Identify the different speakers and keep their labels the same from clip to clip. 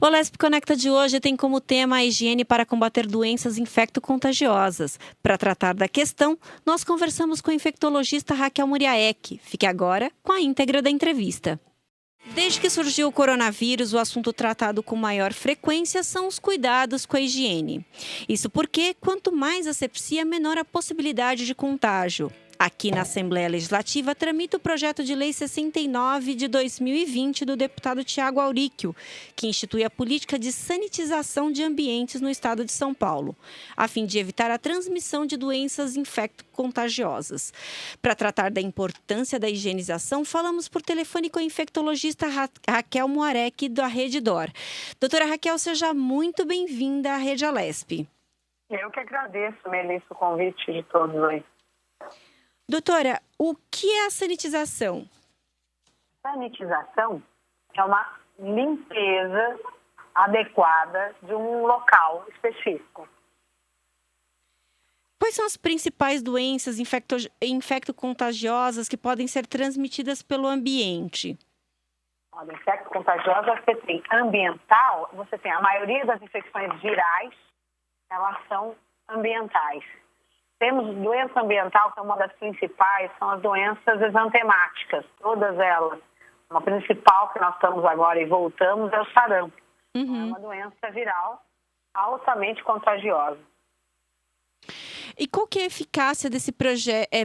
Speaker 1: O Lesp Conecta de hoje tem como tema a higiene para combater doenças infecto-contagiosas. Para tratar da questão, nós conversamos com a infectologista Raquel Muriaek. Fique agora com a íntegra da entrevista. Desde que surgiu o coronavírus, o assunto tratado com maior frequência são os cuidados com a higiene. Isso porque, quanto mais asepsia, menor a possibilidade de contágio. Aqui na Assembleia Legislativa, tramita o projeto de lei 69 de 2020 do deputado Tiago Auríquio, que institui a política de sanitização de ambientes no estado de São Paulo, a fim de evitar a transmissão de doenças infecto-contagiosas. Para tratar da importância da higienização, falamos por telefone com a infectologista Raquel Muriaek, da Rede DOR. Doutora Raquel, seja muito bem-vinda à Rede Alesp.
Speaker 2: Eu que agradeço, Melissa, o convite de todos aí.
Speaker 1: Doutora, o que é a sanitização?
Speaker 2: Sanitização é uma limpeza adequada de um local específico.
Speaker 1: Quais são as principais doenças infecto-contagiosas que podem ser transmitidas pelo ambiente?
Speaker 2: Olha, infecto-contagiosa, você tem ambiental, você tem a maioria das infecções virais, elas são ambientais. Temos doença ambiental, que é uma das principais, são as doenças exantemáticas, todas elas. Uma principal que nós estamos agora e voltamos é o sarampo. É uma doença viral altamente contagiosa.
Speaker 1: E qual que é a eficácia desse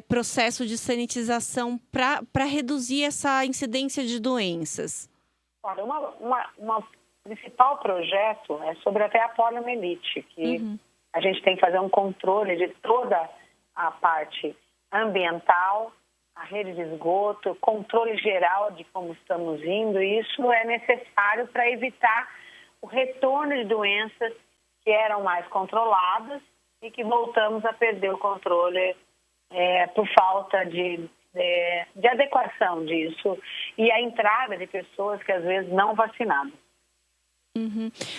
Speaker 1: processo de sanitização para reduzir essa incidência de doenças?
Speaker 2: Olha, uma principal projeto é sobre até a poliomielite, que a gente tem que fazer um controle de toda a parte ambiental, a rede de esgoto, controle geral de como estamos indo. E isso é necessário para evitar o retorno de doenças que eram mais controladas e que voltamos a perder o controle por falta de adequação disso e a entrada de pessoas que às vezes não vacinadas.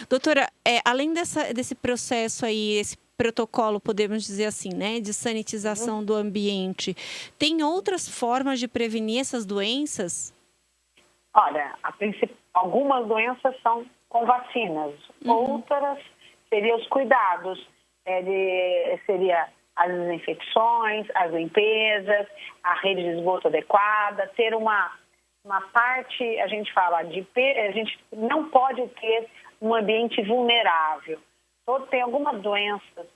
Speaker 1: Doutora, além desse processo aí, esse protocolo, podemos dizer assim, né, de sanitização do ambiente, tem outras formas de prevenir essas doenças?
Speaker 2: Olha, algumas doenças são com vacinas, outras seriam os cuidados, seria as desinfecções, as limpezas, a rede de esgoto adequada, ter uma parte, a gente fala, a gente não pode ter um ambiente vulnerável. Tem algumas doenças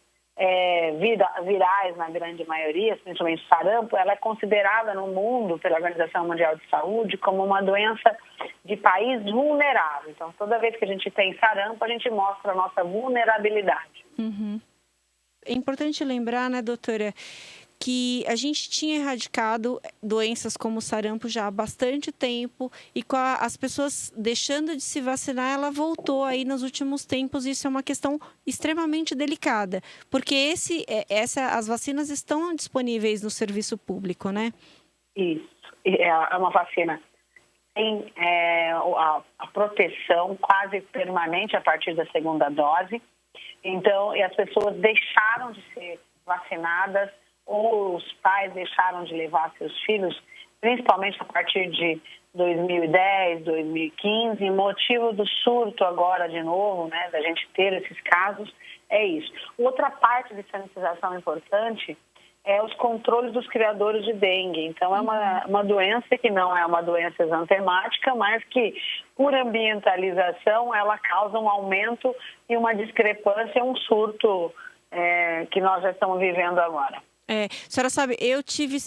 Speaker 2: virais, na grande maioria, principalmente o sarampo, ela é considerada no mundo, pela Organização Mundial de Saúde, como uma doença de país vulnerável. Então, toda vez que a gente tem sarampo, a gente mostra a nossa vulnerabilidade.
Speaker 1: É importante lembrar, né, doutora, que a gente tinha erradicado doenças como o sarampo já há bastante tempo e com as pessoas deixando de se vacinar, ela voltou aí nos últimos tempos. Isso é uma questão extremamente delicada, porque as vacinas estão disponíveis no serviço público, né?
Speaker 2: Isso, é uma vacina tem a proteção quase permanente a partir da segunda dose. Então, e as pessoas deixaram de ser vacinadas ou os pais deixaram de levar seus filhos, principalmente a partir de 2010, 2015, motivo do surto agora de novo, né, da gente ter esses casos, é isso. Outra parte de sanitização importante é os controles dos criadores de dengue. Então, é uma doença que não é uma doença exantemática, mas que, por ambientalização, ela causa um aumento e uma discrepância, um surto que nós já estamos vivendo agora.
Speaker 1: A senhora sabe, eu tive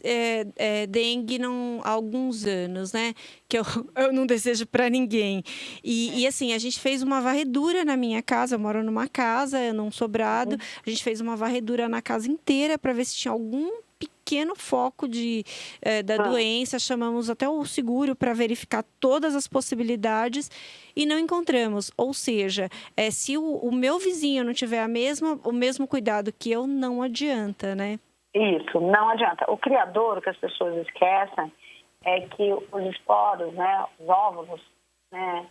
Speaker 1: dengue há alguns anos, né? Que eu não desejo para ninguém. E assim, a gente fez uma varredura na minha casa, eu moro numa casa, num sobrado. A gente fez uma varredura na casa inteira para ver se tinha algum pequeno foco da doença. Chamamos até o seguro para verificar todas as possibilidades e não encontramos. Ou seja, se o meu vizinho não tiver o mesmo cuidado que eu, não adianta, né?
Speaker 2: Isso, não adianta. O criador, que as pessoas esquecem, é que os esporos, né, os óvulos, né,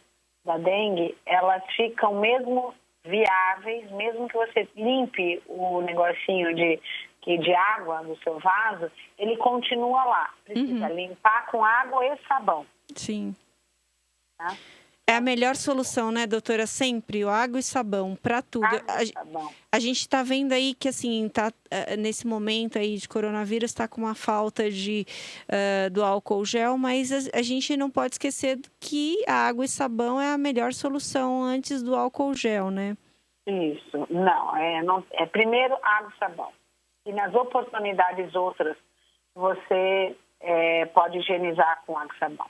Speaker 2: da dengue, elas ficam mesmo viáveis, mesmo que você limpe o negocinho de água do seu vaso, ele continua lá. Precisa limpar com água e sabão.
Speaker 1: Sim.
Speaker 2: Tá?
Speaker 1: É a melhor solução, né, doutora? Sempre o água e sabão para tudo.
Speaker 2: Água e sabão.
Speaker 1: A gente está vendo aí que, assim, tá, nesse momento aí de coronavírus, está com uma falta do álcool gel, mas a gente não pode esquecer que a água e sabão é a melhor solução antes do álcool gel, né?
Speaker 2: Isso. Não, primeiro água e sabão. E nas oportunidades outras, você pode higienizar com água e sabão.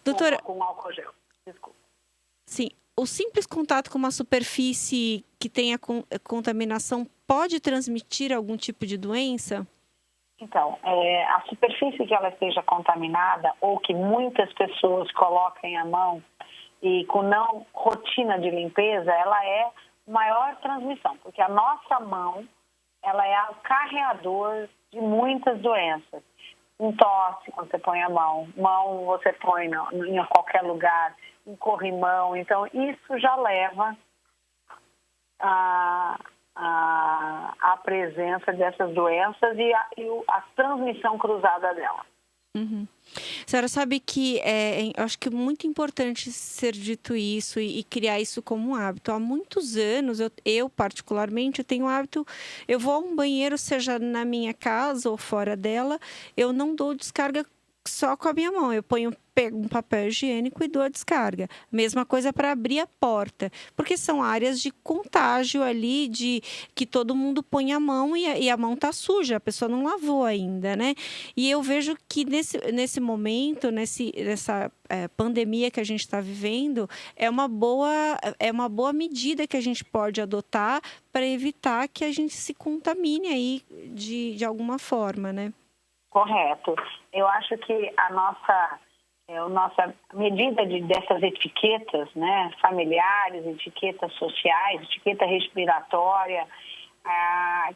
Speaker 1: Doutora,
Speaker 2: com álcool gel. Desculpa.
Speaker 1: Sim, o simples contato com uma superfície que tenha contaminação pode transmitir algum tipo de doença?
Speaker 2: Então, a superfície que ela esteja contaminada ou que muitas pessoas coloquem a mão e com não rotina de limpeza, ela é maior transmissão, porque a nossa mão, ela é o carreador de muitas doenças. Um tosse, quando você põe a mão você põe em qualquer lugar, um corrimão. Então, isso já leva à presença dessas doenças e a transmissão cruzada dela.
Speaker 1: Uhum. A senhora sabe que eu acho que é muito importante ser dito isso e criar isso como um hábito. Há muitos anos, eu particularmente, eu tenho o hábito, eu vou a um banheiro, seja na minha casa ou fora dela, eu não dou descarga só com a minha mão. Eu pego um papel higiênico e dou a descarga. Mesma coisa para abrir a porta, porque são áreas de contágio ali, de que todo mundo põe a mão e a mão tá suja, a pessoa não lavou ainda, né? E eu vejo que nesse momento, nessa pandemia que a gente está vivendo, é uma boa medida que a gente pode adotar para evitar que a gente se contamine aí de alguma forma, né?
Speaker 2: Correto. Eu acho que a nossa medida dessas etiquetas, né, familiares, etiquetas sociais, etiqueta respiratória,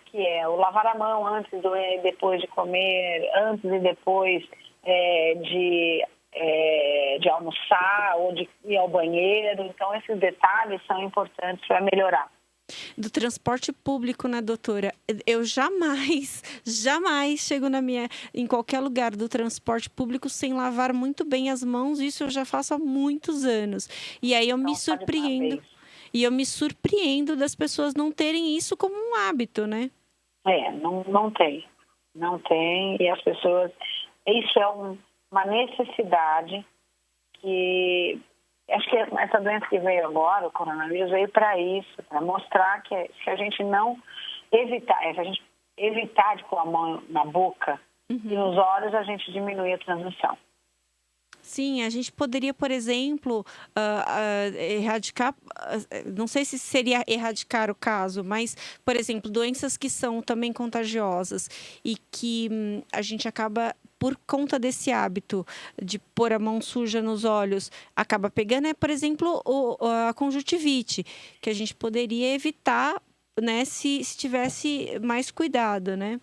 Speaker 2: que é o lavar a mão antes e depois de comer, antes e depois de almoçar ou de ir ao banheiro. Então, esses detalhes são importantes para melhorar.
Speaker 1: Do transporte público, né, doutora? Eu jamais chego em qualquer lugar do transporte público sem lavar muito bem as mãos. Isso eu já faço há muitos anos. E aí eu me surpreendo. E eu me surpreendo das pessoas não terem isso como um hábito, né?
Speaker 2: Não tem. Não tem. E as pessoas... Isso é uma necessidade que... Acho que essa doença que veio agora, o coronavírus, veio para isso, para mostrar que se a gente não evitar, se a gente evitar de pôr a mão na boca e nos olhos, a gente diminui a transmissão.
Speaker 1: Sim, a gente poderia, por exemplo, erradicar, não sei se seria erradicar o caso, mas, por exemplo, doenças que são também contagiosas e que a gente acaba, por conta desse hábito de pôr a mão suja nos olhos, acaba pegando, por exemplo, a conjuntivite, que a gente poderia evitar, né, se tivesse mais cuidado, né?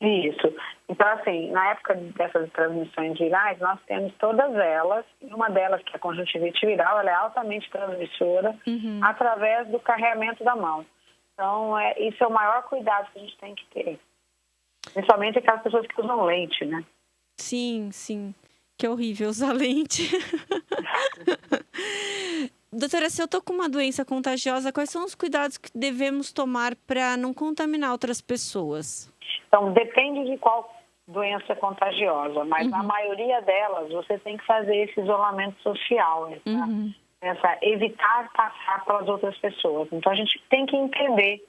Speaker 2: Isso. Então, assim, na época dessas transmissões virais, nós temos todas elas, e uma delas, que é a conjuntivite viral, ela é altamente transmissora através do carregamento da mão. Então, isso é o maior cuidado que a gente tem que ter. Principalmente aquelas pessoas que usam lente, né?
Speaker 1: Sim. Que horrível usar lente. Doutora, se eu tô com uma doença contagiosa, quais são os cuidados que devemos tomar para não contaminar outras pessoas?
Speaker 2: Então, depende de qual doença contagiosa, mas na maioria delas você tem que fazer esse isolamento social, evitar passar pelas outras pessoas. Então, a gente tem que entender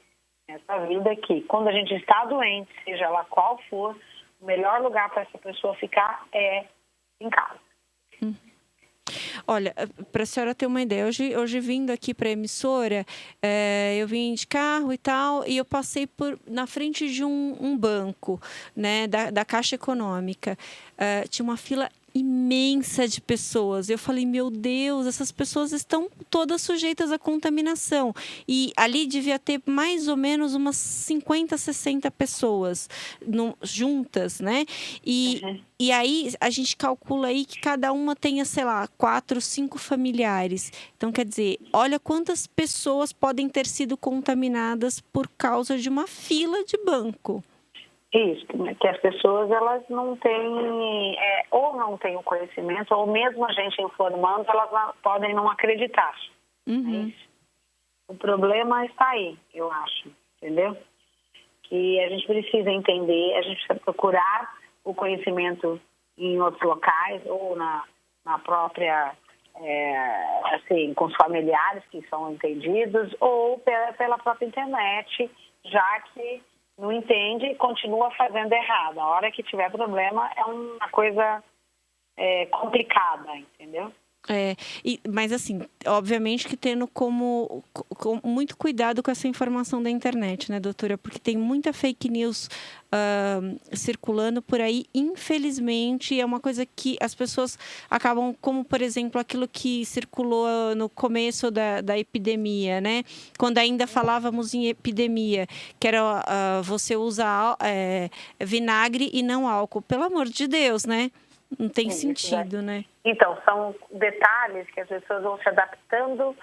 Speaker 2: nessa vida que quando a gente está doente, seja lá qual for, o melhor lugar para essa pessoa ficar é em casa.
Speaker 1: Olha, para a senhora ter uma ideia, hoje vindo aqui para a emissora, eu vim de carro e tal, e eu passei na frente de um banco, né, da Caixa Econômica. Tinha uma fila imensa de pessoas. Eu falei, meu Deus, essas pessoas estão todas sujeitas à contaminação. E ali devia ter mais ou menos umas 50, 60 pessoas juntas, né? E aí a gente calcula aí que cada uma tenha, sei lá, 4, 5 familiares. Então, quer dizer, olha quantas pessoas podem ter sido contaminadas por causa de uma fila de banco.
Speaker 2: Isso, que as pessoas elas não têm, ou não têm o conhecimento, ou mesmo a gente informando, elas podem não acreditar.
Speaker 1: Uhum.
Speaker 2: O problema está aí, eu acho, entendeu? Que a gente precisa entender, a gente precisa procurar o conhecimento em outros locais, ou na própria, assim, com os familiares que são entendidos, ou pela própria internet, já que não entende e continua fazendo errado. A hora que tiver problema é uma coisa complicada, entendeu?
Speaker 1: Mas assim, obviamente que tendo com muito cuidado com essa informação da internet, né, doutora? Porque tem muita fake news circulando por aí, infelizmente, é uma coisa que as pessoas acabam, como por exemplo, aquilo que circulou no começo da epidemia, né? Quando ainda falávamos em epidemia, que era você usar vinagre e não álcool. Pelo amor de Deus, né? Não tem sentido, né?
Speaker 2: Então, são detalhes que as pessoas vão se adaptando,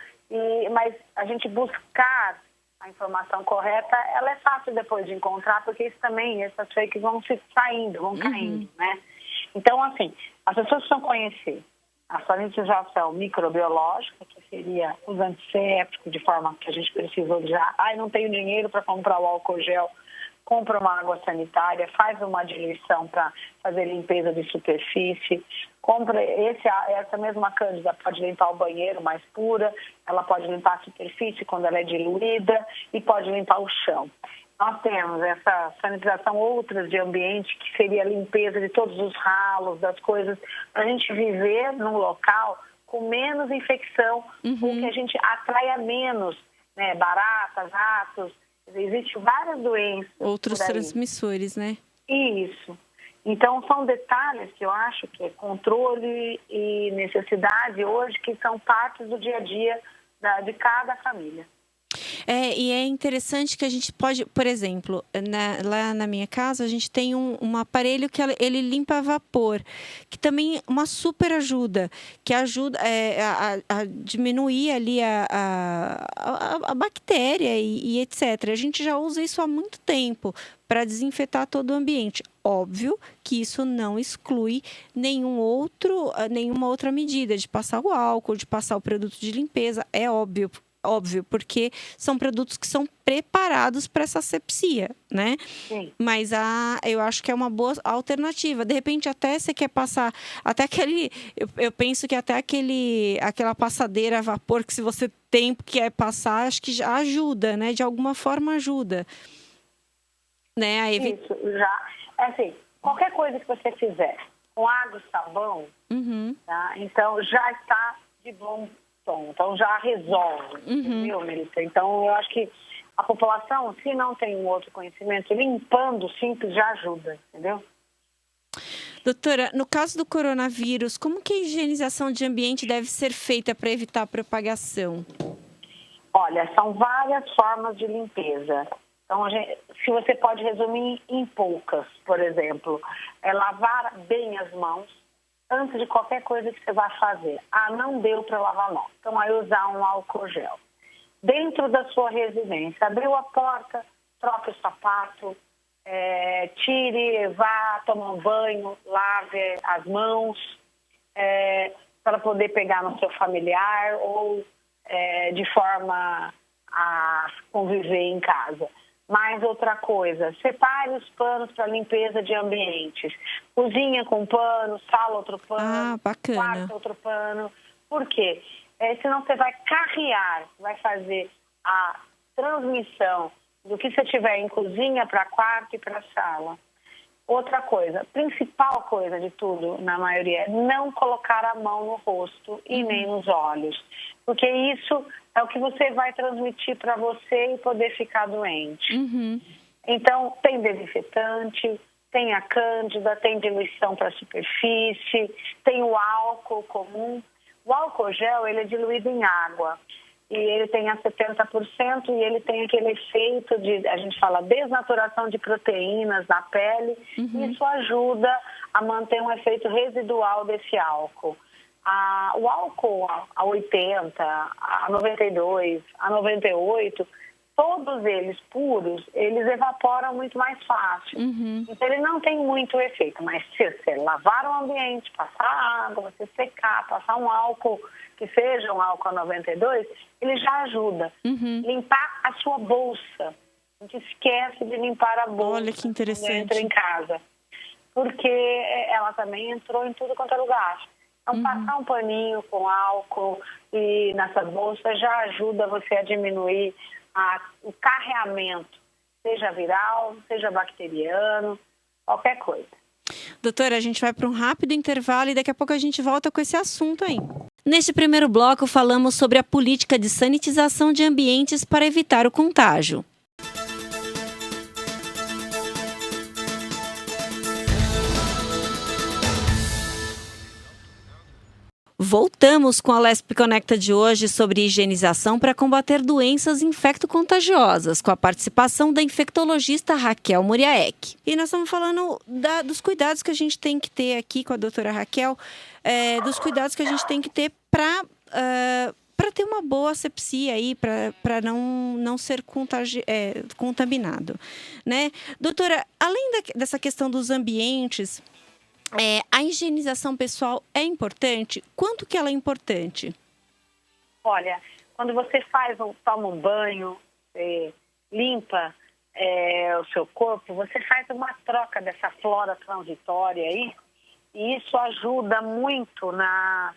Speaker 2: mas a gente buscar a informação correta, ela é fácil depois de encontrar, porque isso também, essas fakes vão se saindo, vão caindo, né? Então, assim, as pessoas precisam conhecer a sanitização microbiológica, que seria os antissépticos, de forma que a gente precisa usar. Não tenho dinheiro para comprar o álcool gel. Compra uma água sanitária, faz uma diluição para fazer limpeza de superfície, compra essa mesma cândida, pode limpar o banheiro mais pura, ela pode limpar a superfície quando ela é diluída e pode limpar o chão. Nós temos essa sanitização outras de ambiente, que seria a limpeza de todos os ralos, das coisas, para a gente viver num local com menos infecção, ou que a gente atraia menos, né, baratas, ratos. Existem várias doenças.
Speaker 1: Outros transmissores, né?
Speaker 2: Isso. Então, são detalhes que eu acho que é controle e necessidade hoje, que são partes do dia a dia de cada família.
Speaker 1: E é interessante que a gente pode, por exemplo, lá na minha casa, a gente tem um aparelho que ele limpa a vapor, que também é uma super ajuda, que ajuda a diminuir ali a bactéria e etc. A gente já usa isso há muito tempo para desinfetar todo o ambiente. Óbvio que isso não exclui nenhuma outra medida de passar o álcool, de passar o produto de limpeza, é óbvio, porque são produtos que são preparados para essa asepsia, né?
Speaker 2: Sim.
Speaker 1: Mas eu acho que é uma boa alternativa. De repente, até você quer passar, até aquele, eu penso que até aquela passadeira a vapor que se você tem que passar, acho que já ajuda, né? De alguma forma ajuda. Né?
Speaker 2: Isso, já. Assim, qualquer coisa que você fizer com água e sabão, tá? Então já está de bom. Então, já resolve, entendeu, Melissa? Então, eu acho que a população, se não tem um outro conhecimento, limpando simples já ajuda, entendeu?
Speaker 1: Doutora, no caso do coronavírus, como que a higienização de ambiente deve ser feita para evitar a propagação?
Speaker 2: Olha, são várias formas de limpeza. Então, se você pode resumir em poucas, por exemplo, lavar bem as mãos antes de qualquer coisa que você vá fazer. Não deu para lavar a mão. Então, aí usar um álcool gel. Dentro da sua residência, abriu a porta, troca o sapato, tire, vá tomar um banho, lave as mãos, para poder pegar no seu familiar ou de forma a conviver em casa. Mais outra coisa, separe os panos para limpeza de ambientes. Cozinha com pano, sala outro pano, quarto outro pano. Por quê? Senão você vai carrear, vai fazer a transmissão do que você tiver em cozinha para quarto e para sala. Outra coisa, principal coisa de tudo, na maioria, é não colocar a mão no rosto e nem nos olhos. Porque isso é o que você vai transmitir para você e poder ficar doente. Então, tem desinfetante, tem a cândida, tem diluição para superfície, tem o álcool comum. O álcool gel, ele é diluído em água. E ele tem a 70% e ele tem aquele efeito de, a gente fala, desnaturação de proteínas na pele. Isso ajuda a manter um efeito residual desse álcool. O álcool a 80, a 92, a 98 todos eles puros, eles evaporam muito mais fácil. Então, ele não tem muito efeito. Mas se você lavar o ambiente, passar água, você secar, passar um álcool, que seja um álcool 92, ele já ajuda. Limpar a sua bolsa. A gente esquece de limpar a bolsa.
Speaker 1: Olha que interessante.
Speaker 2: Quando entra em casa. Porque ela também entrou em tudo quanto é lugar. Então, passar um paninho com álcool e nessa bolsa já ajuda você a diminuir o carreamento, seja viral, seja bacteriano, qualquer coisa.
Speaker 1: Doutora, a gente vai para um rápido intervalo e daqui a pouco a gente volta com esse assunto aí. Neste primeiro bloco, falamos sobre a política de sanitização de ambientes para evitar o contágio. Voltamos com a LESP Conecta de hoje sobre higienização para combater doenças infecto-contagiosas, com a participação da infectologista Raquel Muriaek. E nós estamos falando dos cuidados que a gente tem que ter aqui com a doutora Raquel, dos cuidados que a gente tem que ter para ter uma boa asepsia aí, para não ser contaminado, né? Doutora, além dessa questão dos ambientes, a higienização pessoal é importante? Quanto que ela é importante?
Speaker 2: Olha, quando você toma um banho, limpa o seu corpo, você faz uma troca dessa flora transitória aí, e isso ajuda muito na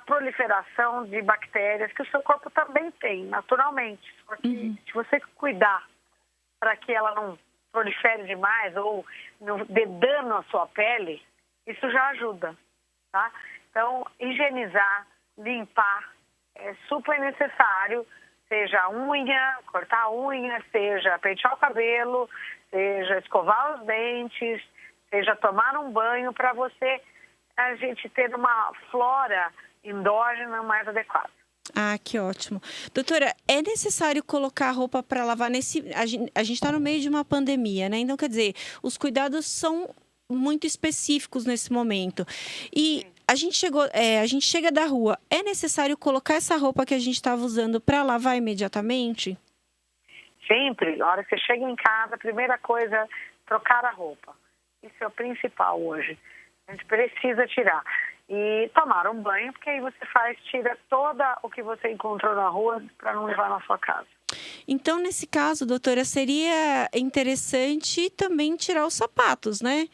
Speaker 2: proliferação de bactérias que o seu corpo também tem, naturalmente. Porque se você cuidar para que ela não prolifere demais ou não dê dano à sua pele, isso já ajuda, tá? Então, higienizar, limpar é super necessário, seja a unha, cortar a unha, seja pentear o cabelo, seja escovar os dentes, seja tomar um banho para a gente ter uma flora endógena mais adequada.
Speaker 1: Ah, que ótimo. Doutora, é necessário colocar a roupa para lavar a gente está no meio de uma pandemia, né? Então, quer dizer, os cuidados são muito específicos nesse momento. E a gente chega da rua, é necessário colocar essa roupa que a gente estava usando para lavar imediatamente?
Speaker 2: Sempre, na hora que você chega em casa, a primeira coisa é trocar a roupa. Isso é o principal hoje. A gente precisa tirar. E tomar um banho, porque aí você tira todo o que você encontrou na rua para não levar na sua casa.
Speaker 1: Então, nesse caso, doutora, seria interessante também tirar os sapatos, né?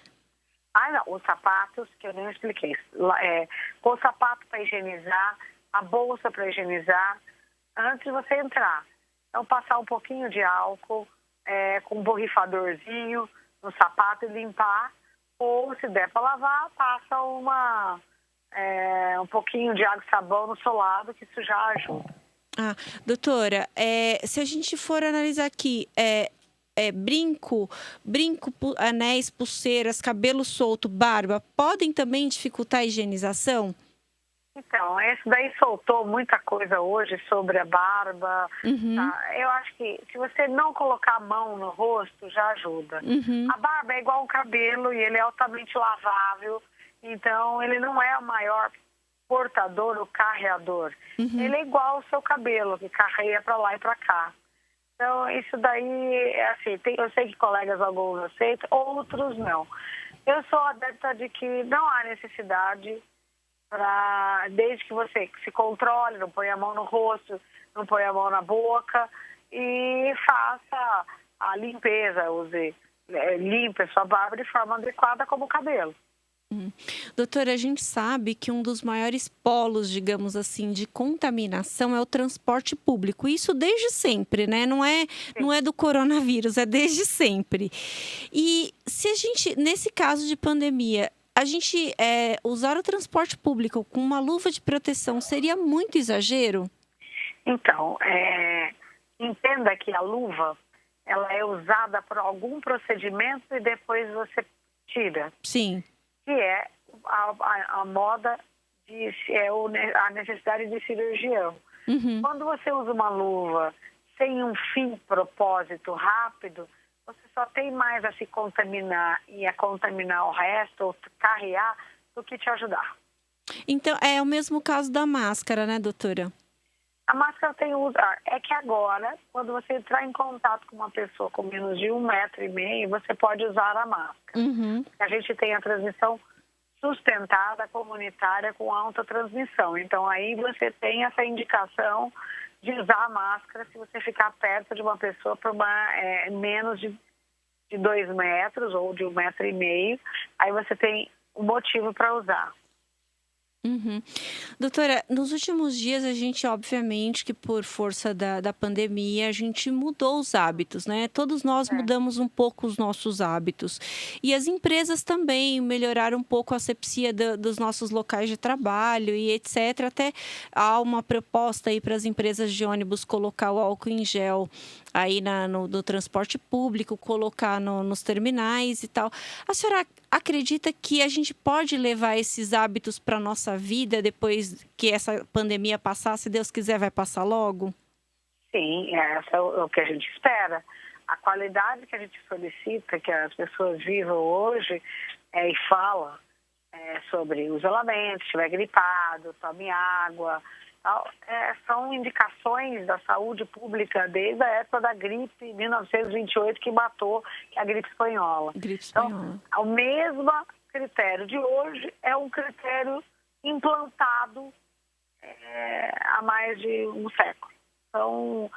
Speaker 2: Não, os sapatos, que eu nem expliquei. Com o sapato para higienizar, a bolsa para higienizar, antes de você entrar. Então, passar um pouquinho de álcool, com um borrifadorzinho no sapato e limpar. Ou, se der para lavar, passa um pouquinho de água e sabão no solado, que isso já ajuda.
Speaker 1: Doutora, se a gente for analisar aqui, brinco, anéis, pulseiras, cabelo solto, barba, podem também dificultar a higienização?
Speaker 2: Então, esse daí soltou muita coisa hoje sobre a barba. Tá? Eu acho que se você não colocar a mão no rosto, já ajuda. A barba é igual um cabelo e ele é altamente lavável. Então, ele não é o maior portador ou carreador. Ele é igual ao seu cabelo, que carrega para lá e para cá. Então, isso daí, assim, eu sei que colegas alguns aceitam, outros não. Eu sou adepta de que não há necessidade desde que você se controle, não põe a mão no rosto, não põe a mão na boca e faça a limpeza, limpe a sua barba de forma adequada como o cabelo.
Speaker 1: Doutora, a gente sabe que um dos maiores polos, digamos assim, de contaminação é o transporte público. Isso desde sempre, né? Não é do coronavírus, é desde sempre. E se a gente, nesse caso de pandemia, a gente usar o transporte público com uma luva de proteção seria muito exagero?
Speaker 2: Então, entenda que a luva, ela é usada por algum procedimento e depois você tira.
Speaker 1: Sim.
Speaker 2: Que é a moda, a necessidade de cirurgião. Quando você usa uma luva sem um fim, propósito rápido, você só tem mais a se contaminar e a contaminar o resto, ou carrear, do que te ajudar.
Speaker 1: Então, é o mesmo caso da máscara, né, doutora?
Speaker 2: A máscara tem uso. É que agora, quando você entrar em contato com uma pessoa com menos de 1,5 m, você pode usar a máscara.
Speaker 1: Uhum.
Speaker 2: A gente tem a transmissão sustentada, comunitária, com alta transmissão. Então, aí você tem essa indicação de usar a máscara se você ficar perto de uma pessoa por menos de 2 metros ou de 1,5 m. Aí você tem um motivo para usar.
Speaker 1: Uhum. Doutora, nos últimos dias a gente, obviamente, que por força da pandemia, a gente mudou os hábitos, né? Todos nós mudamos um pouco os nossos hábitos. E as empresas também melhoraram um pouco a asepsia dos nossos locais de trabalho e etc. Até há uma proposta aí para as empresas de ônibus colocar o álcool em gel aí no transporte público, colocar nos terminais e tal. A senhora acredita que a gente pode levar esses hábitos para a nossa vida depois que essa pandemia passar? Se Deus quiser, vai passar logo?
Speaker 2: Sim, essa é o que a gente espera. A qualidade que a gente solicita que as pessoas vivam hoje e fala sobre o isolamento, se estiver gripado, tome água. São indicações da saúde pública desde a época da gripe 1928 que matou a gripe espanhola. Então, o mesmo critério de hoje é um critério implantado há mais de um século. Então,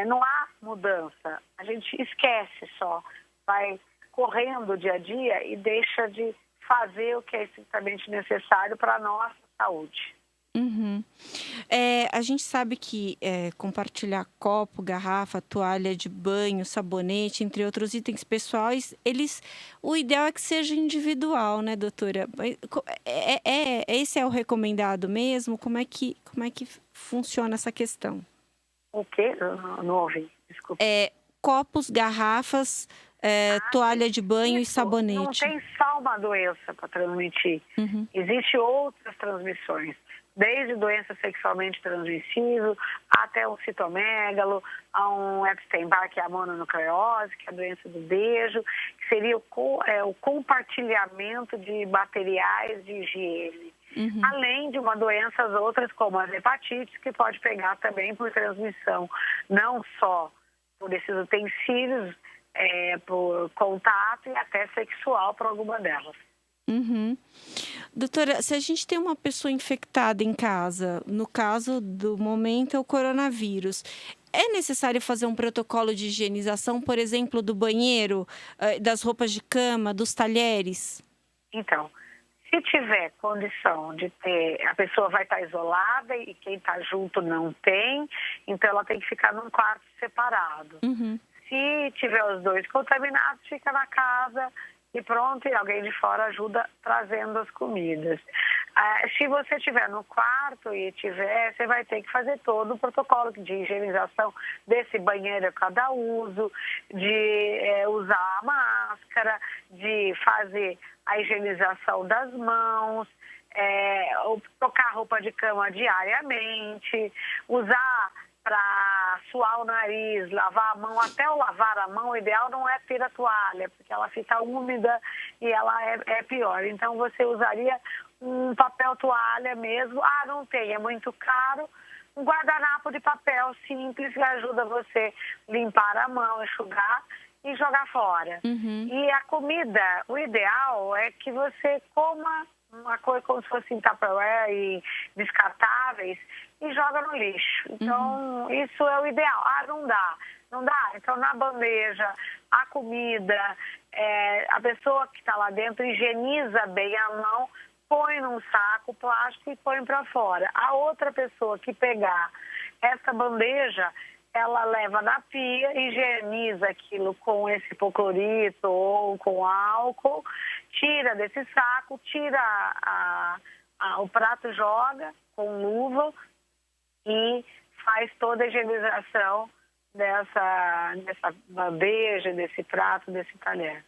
Speaker 2: não há mudança. A gente esquece só, vai correndo dia a dia e deixa de fazer o que é estritamente necessário para a nossa saúde.
Speaker 1: Uhum. A gente sabe que compartilhar copo, garrafa, toalha de banho, sabonete, entre outros itens pessoais, o ideal é que seja individual, né, doutora? Esse é o recomendado mesmo? Como é que funciona essa questão?
Speaker 2: O quê? Não ouvi, desculpa.
Speaker 1: Copos, garrafas, toalha de banho e sabonete.
Speaker 2: Não tem só uma doença para transmitir.
Speaker 1: Uhum.
Speaker 2: Existem outras transmissões. Desde doença sexualmente transmissível até um citomegalo, a um Epstein-Barr, que é a mononucleose, que é a doença do beijo, que seria o compartilhamento de materiais de higiene.
Speaker 1: Uhum.
Speaker 2: Além de doenças outras, como as hepatites, que pode pegar também por transmissão, não só por esses utensílios, por contato e até sexual para alguma delas.
Speaker 1: Uhum. Doutora, se a gente tem uma pessoa infectada em casa, no caso do momento é o coronavírus, é necessário fazer um protocolo de higienização, por exemplo, do banheiro, das roupas de cama, dos talheres?
Speaker 2: Então, se tiver condição de ter, a pessoa vai estar isolada e quem está junto não tem, então ela tem que ficar num quarto separado.
Speaker 1: Uhum.
Speaker 2: Se tiver os dois contaminados, fica na casa e pronto, e alguém de fora ajuda trazendo as comidas. Se você estiver no quarto e você vai ter que fazer todo o protocolo de higienização desse banheiro a cada uso, de usar a máscara, de fazer a higienização das mãos, trocar roupa de cama diariamente, usar para suar o nariz, lavar a mão. Até o lavar a mão, o ideal não é ter a toalha, porque ela fica úmida e ela é pior. Então, você usaria um papel toalha mesmo. Não tem, é muito caro. Um guardanapo de papel simples que ajuda você limpar a mão, enxugar e jogar fora.
Speaker 1: Uhum.
Speaker 2: E a comida, o ideal é que você coma uma coisa como se fosse em Tupperware e descartáveis e joga no lixo. Então, isso é o ideal. Não dá. Então, na bandeja, a comida, a pessoa que está lá dentro higieniza bem a mão, põe num saco plástico e põe para fora. A outra pessoa que pegar essa bandeja, ela leva na pia, higieniza aquilo com esse hipoclorito ou com álcool, tira desse saco, tira o prato, joga com luva e faz toda a higienização dessa bandeja, desse prato, desse talher.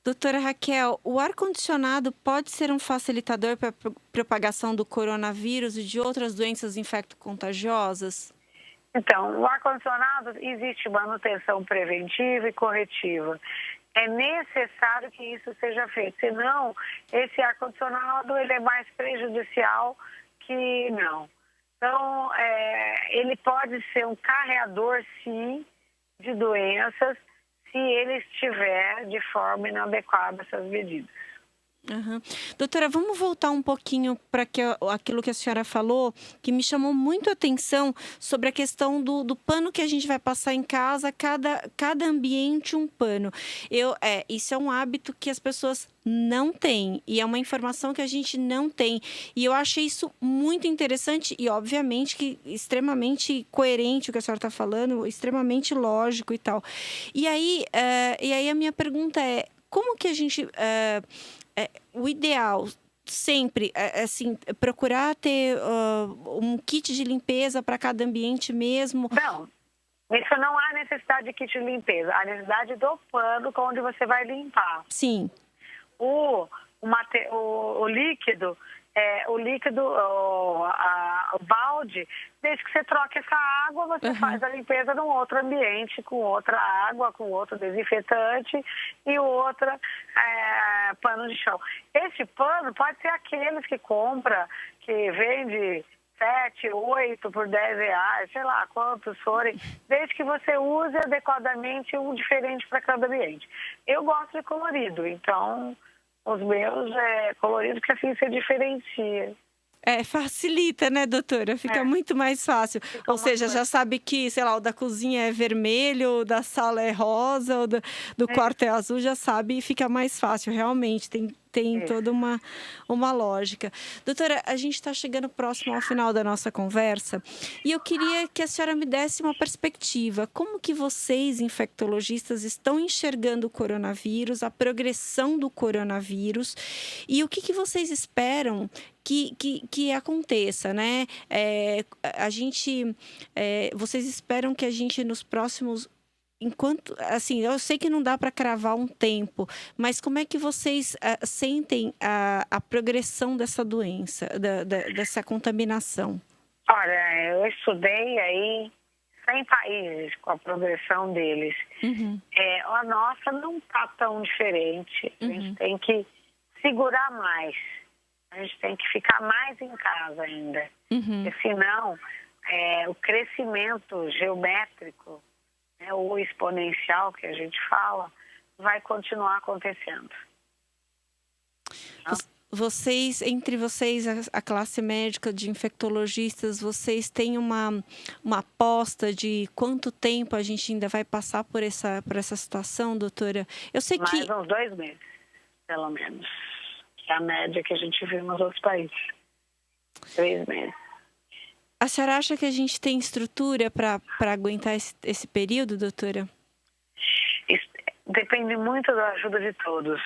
Speaker 1: Doutora Raquel, o ar-condicionado pode ser um facilitador para a propagação do coronavírus e de outras doenças infecto-contagiosas?
Speaker 2: Então, o ar-condicionado existe manutenção preventiva e corretiva. É necessário que isso seja feito, senão esse ar-condicionado ele é mais prejudicial que não. Então, ele pode ser um carreador, sim, de doenças, se ele estiver de forma inadequada essas medidas.
Speaker 1: Uhum. Doutora, vamos voltar um pouquinho para aquilo que a senhora falou, que me chamou muito a atenção sobre a questão do pano que a gente vai passar em casa, cada ambiente um pano. Isso é um hábito que as pessoas não têm e é uma informação que a gente não tem. E eu achei isso muito interessante e, obviamente, que extremamente coerente o que a senhora está falando, extremamente lógico e tal. E aí a minha pergunta é, como que a gente... o ideal sempre assim, procurar ter um kit de limpeza para cada ambiente mesmo?
Speaker 2: Não, isso não há necessidade de kit de limpeza. Há necessidade do pano onde você vai limpar.
Speaker 1: Sim.
Speaker 2: O líquido, o balde, desde que você troque essa água, você faz a limpeza num outro ambiente, com outra água, com outro desinfetante e outra pano de chão. Esse pano pode ser aqueles que compra, que vende 7, 8 por 10 reais, sei lá quantos forem, desde que você use adequadamente um diferente para cada ambiente. Eu gosto de colorido, então os meus coloridos, que assim você diferencia.
Speaker 1: Facilita, né, doutora? Fica muito mais fácil. Ou seja, já sabe que, sei lá, o da cozinha é vermelho, o da sala é rosa, o do quarto é azul, já sabe e fica mais fácil, realmente. Tem toda uma lógica. Doutora, a gente está chegando próximo ao final da nossa conversa e eu queria que a senhora me desse uma perspectiva. Como que vocês, infectologistas, estão enxergando o coronavírus, a progressão do coronavírus e o que vocês esperam que aconteça, né? Vocês esperam que a gente nos próximos... assim, eu sei que não dá para cravar um tempo, mas como é que vocês sentem a progressão dessa doença, dessa contaminação?
Speaker 2: Olha, eu estudei aí 100 países com a progressão deles. A nossa não está tão diferente. A gente tem que segurar mais. A gente tem que ficar mais em casa ainda. Porque senão, o crescimento geométrico, ou exponencial, que a gente fala, vai continuar acontecendo.
Speaker 1: Entre vocês, a classe médica de infectologistas, vocês têm uma aposta de quanto tempo a gente ainda vai passar por essa situação, doutora? Eu sei
Speaker 2: Mais uns 2 meses, pelo menos. Que é a média que a gente viu nos outros países. 3 meses.
Speaker 1: A senhora acha que a gente tem estrutura para aguentar esse período, doutora?
Speaker 2: Isso depende muito da ajuda de todos.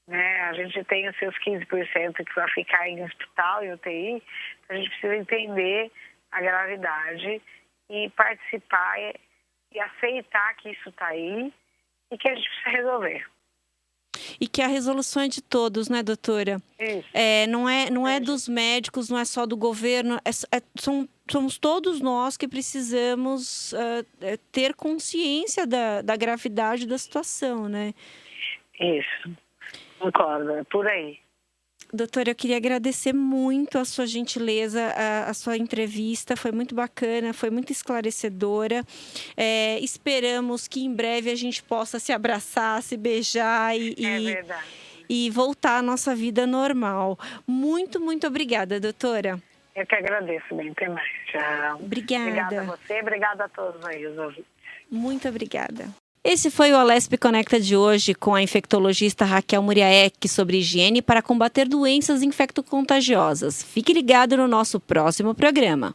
Speaker 2: A gente tem os seus 15% que vai ficar em hospital e UTI. A gente precisa entender a gravidade e participar e aceitar que isso está aí e que a gente precisa resolver.
Speaker 1: E que a resolução é de todos, né, doutora?
Speaker 2: Isso.
Speaker 1: Não é dos médicos, não é só do governo, somos todos nós que precisamos ter consciência da gravidade da situação, né?
Speaker 2: Isso, concordo, é por aí.
Speaker 1: Doutora, eu queria agradecer muito a sua gentileza, a sua entrevista, foi muito bacana, foi muito esclarecedora. Esperamos que em breve a gente possa se abraçar, se beijar e voltar à nossa vida normal. Muito, muito obrigada, doutora.
Speaker 2: Eu que agradeço, bem, até mais. Tchau.
Speaker 1: Obrigada.
Speaker 2: Obrigada a você, obrigada a todos aí, os ouvintes.
Speaker 1: Muito obrigada. Esse foi o Alesp Conecta de hoje com a infectologista Raquel Muriaek sobre higiene para combater doenças infectocontagiosas. Fique ligado no nosso próximo programa.